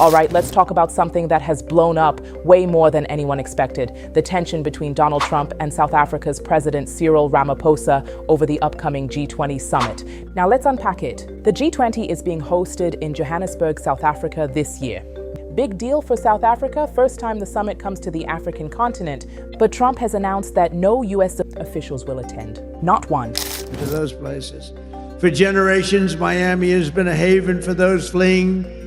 All right, let's talk about something that has blown up way more than anyone expected: the tension between Donald Trump and South Africa's President Cyril Ramaphosa over the upcoming G20 Summit. Now let's unpack it. The G20 is being hosted in Johannesburg, South Africa this year. Big deal for South Africa, first time the summit comes to the African continent, but Trump has announced that no U.S. officials will attend. Not one. To those places. For generations, Miami has been a haven for those fleeing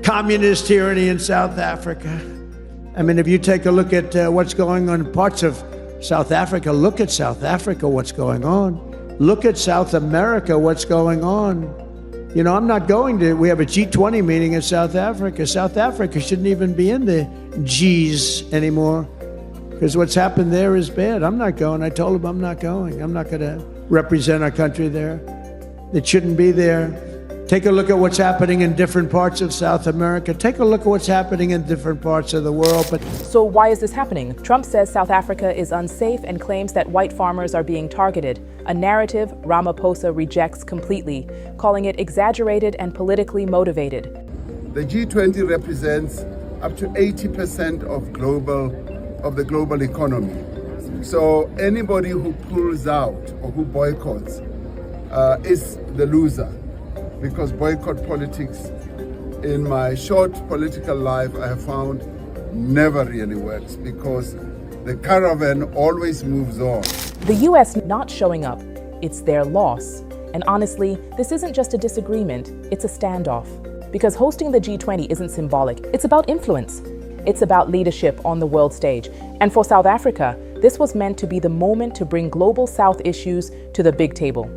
communist tyranny in South Africa. I mean, if you take a look at what's going on in parts of South Africa, look at South Africa, what's going on. Look at South America, what's going on. You know, I'm not going to, we have a G20 meeting in South Africa. South Africa shouldn't even be in the Gs anymore because what's happened there is bad. I'm not going. I told him I'm not going. I'm not going to represent our country there. It shouldn't be there. Take a look at what's happening in different parts of South America. Take a look at what's happening in different parts of the world. So why is this happening? Trump says South Africa is unsafe and claims that white farmers are being targeted, a narrative Ramaphosa rejects completely, calling it exaggerated and politically motivated. The G20 represents up to 80% of the global economy. So anybody who pulls out or who boycotts is the loser. Because boycott politics, in my short political life, I have found never really works because the caravan always moves on. The U.S. not showing up, it's their loss. And honestly, this isn't just a disagreement, it's a standoff. Because hosting the G20 isn't symbolic, it's about influence. It's about leadership on the world stage. And for South Africa, this was meant to be the moment to bring global South issues to the big table.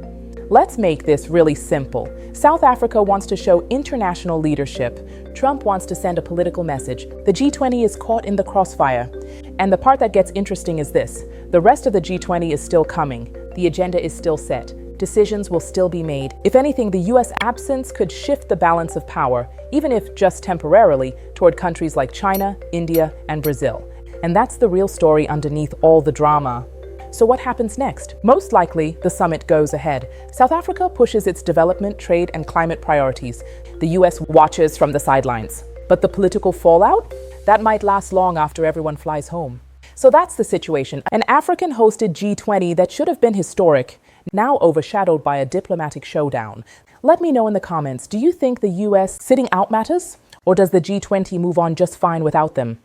Let's make this really simple. South Africa wants to show international leadership. Trump wants to send a political message. The G20 is caught in the crossfire. And the part that gets interesting is this: the rest of the G20 is still coming. The agenda is still set. Decisions will still be made. If anything, the U.S. absence could shift the balance of power, even if just temporarily, toward countries like China, India, and Brazil. And that's the real story underneath all the drama. So what happens next? Most likely, the summit goes ahead. South Africa pushes its development, trade, and climate priorities. The U.S. watches from the sidelines. But the political fallout? That might last long after everyone flies home. So that's the situation. An African-hosted G20 that should have been historic, now overshadowed by a diplomatic showdown. Let me know in the comments, do you think the U.S. sitting out matters? Or does the G20 move on just fine without them?